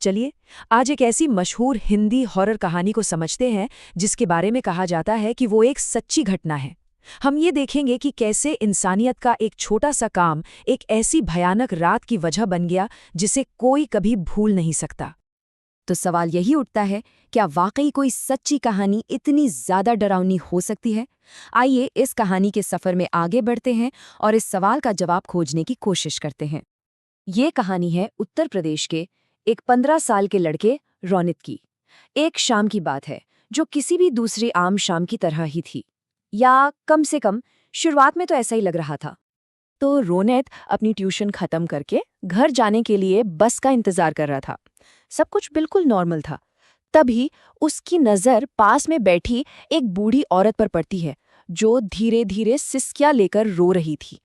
चलिए आज एक ऐसी मशहूर हिंदी हॉरर कहानी को समझते हैं जिसके बारे में कहा जाता है कि वो एक सच्ची घटना है। हम ये देखेंगे कि कैसे इंसानियत का एक छोटा सा काम एक ऐसी भयानक रात की वजह बन गया जिसे कोई कभी भूल नहीं सकता। तो सवाल यही उठता है, क्या वाकई कोई सच्ची कहानी इतनी ज्यादा डरावनी हो सकती है? आइए इस कहानी के सफर में आगे बढ़ते हैं और इस सवाल का जवाब खोजने की कोशिश करते हैं। ये कहानी है उत्तर प्रदेश के एक 15 साल के लड़के रोनित की। एक शाम की बात है जो किसी भी दूसरी आम शाम की तरह ही थी, या कम से कम शुरुआत में तो ऐसा ही लग रहा था। तो रोनित अपनी ट्यूशन खत्म करके घर जाने के लिए बस का इंतजार कर रहा था। सब कुछ बिल्कुल नॉर्मल था। तभी उसकी नजर पास में बैठी एक बूढ़ी औरत पर पड़ती है जो धीरे धीरे सिसकियां लेकर रो रही थी।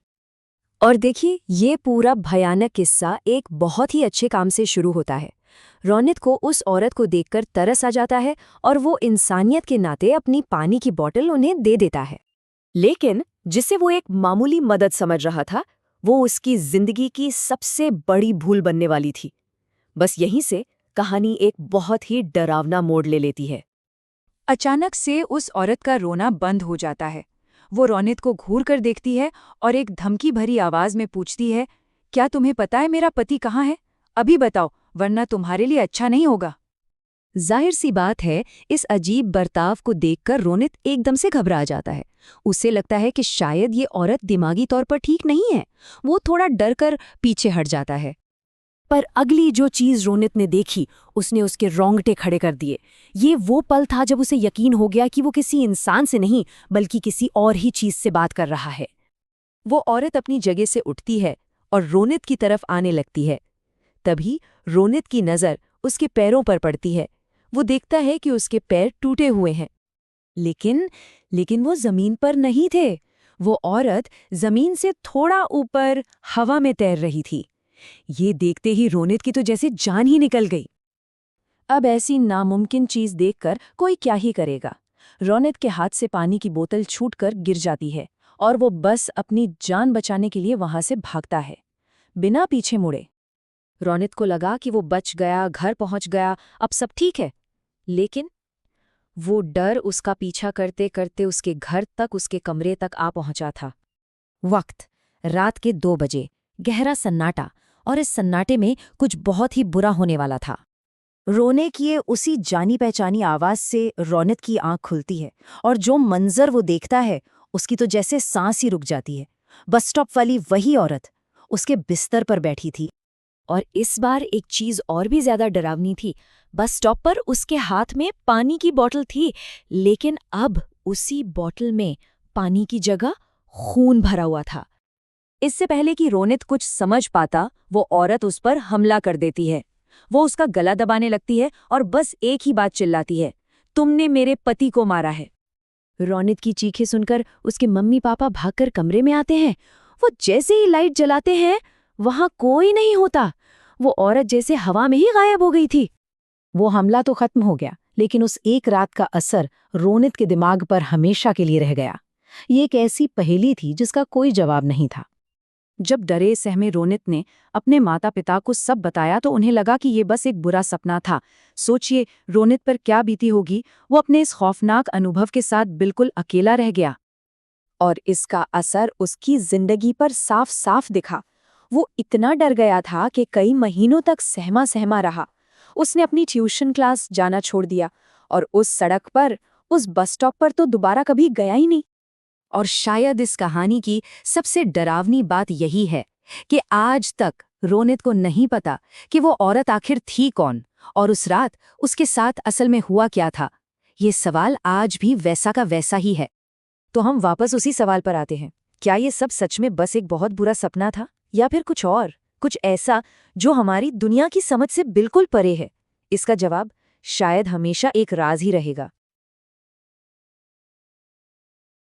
और देखिए, ये पूरा भयानक किस्सा एक बहुत ही अच्छे काम से शुरू होता है। रोनित को उस औरत को देखकर तरस आ जाता है और वो इंसानियत के नाते अपनी पानी की बोतल उन्हें दे देता है। लेकिन जिसे वो एक मामूली मदद समझ रहा था, वो उसकी जिंदगी की सबसे बड़ी भूल बनने वाली थी। बस यहीं से कहानी एक बहुत ही डरावना मोड़ ले लेती है। अचानक से उस औरत का रोना बंद हो जाता है। वो रोनित को घूर कर देखती है और एक धमकी भरी आवाज में पूछती है, क्या तुम्हें पता है मेरा पति कहाँ है? अभी बताओ, वरना तुम्हारे लिए अच्छा नहीं होगा। जाहिर सी बात है, इस अजीब बर्ताव को देखकर रोनित एकदम से घबरा जाता है। उसे लगता है कि शायद ये औरत दिमागी तौर पर ठीक नहीं है। वो थोड़ा डर कर पीछे हट जाता है। पर अगली जो चीज रोनित ने देखी, उसने उसके रोंगटे खड़े कर दिए। ये वो पल था जब उसे यकीन हो गया कि वो किसी इंसान से नहीं बल्कि किसी और ही चीज से बात कर रहा है। वो औरत अपनी जगह से उठती है और रोनित की तरफ आने लगती है। तभी रोनित की नज़र उसके पैरों पर पड़ती है। वो देखता है कि उसके पैर टूटे हुए हैं। लेकिन वो जमीन पर नहीं थे। वो औरत जमीन से थोड़ा ऊपर हवा में तैर रही थी। ये देखते ही रोनित की तो जैसे जान ही निकल गई। अब ऐसी नामुमकिन चीज देखकर कोई क्या ही करेगा। रोनित के हाथ से पानी की बोतल छूटकर गिर जाती है और वो बस अपनी जान बचाने के लिए वहां से भागता है, बिना पीछे मुड़े। रोनित को लगा कि वो बच गया, घर पहुंच गया, अब सब ठीक है। लेकिन वो डर उसका पीछा करते करते उसके घर तक, उसके कमरे तक आ पहुंचा था। वक्त रात के 2 बजे, गहरा सन्नाटा, और इस सन्नाटे में कुछ बहुत ही बुरा होने वाला था। रोने की उसी जानी पहचानी आवाज से रोनित की आंख खुलती है और जो मंजर वो देखता है उसकी तो जैसे सांस ही रुक जाती है। बस स्टॉप वाली वही औरत उसके बिस्तर पर बैठी थी। और इस बार एक चीज और भी ज्यादा डरावनी थी। बस स्टॉप पर उसके हाथ में पानी की बोतल थी, लेकिन अब उसी बोतल में पानी की जगह खून भरा हुआ था। इससे पहले कि रोनित कुछ समझ पाता, वो औरत उस पर हमला कर देती है। वो उसका गला दबाने लगती है और बस एक ही बात चिल्लाती है, तुमने मेरे पति को मारा है। रोनित की चीखें सुनकर उसके मम्मी पापा भागकर कमरे में आते हैं। वो जैसे ही लाइट जलाते हैं, वहां कोई नहीं होता। वो औरत जैसे हवा में ही गायब हो गई थी। वो हमला तो खत्म हो गया, लेकिन उस एक रात का असर रोनित के दिमाग पर हमेशा के लिए रह गया। ये एक ऐसी पहेली थी जिसका कोई जवाब नहीं था। जब डरे सहमे रोनित ने अपने माता पिता को सब बताया तो उन्हें लगा कि ये बस एक बुरा सपना था। सोचिए रोनित पर क्या बीती होगी। वो अपने इस खौफनाक अनुभव के साथ बिल्कुल अकेला रह गया और इसका असर उसकी जिंदगी पर साफ साफ दिखा। वो इतना डर गया था कि कई महीनों तक सहमा सहमा रहा। उसने अपनी ट्यूशन क्लास जाना छोड़ दिया और उस सड़क पर, उस बस स्टॉप पर तो दोबारा कभी गया ही नहीं। और शायद इस कहानी की सबसे डरावनी बात यही है कि आज तक रोनित को नहीं पता कि वो औरत आखिर थी कौन और उस रात उसके साथ असल में हुआ क्या था। ये सवाल आज भी वैसा का वैसा ही है। तो हम वापस उसी सवाल पर आते हैं, क्या ये सब सच में बस एक बहुत बुरा सपना था या फिर कुछ और, कुछ ऐसा जो हमारी दुनिया की समझ से बिल्कुल परे है? इसका जवाब शायद हमेशा एक राज ही रहेगा।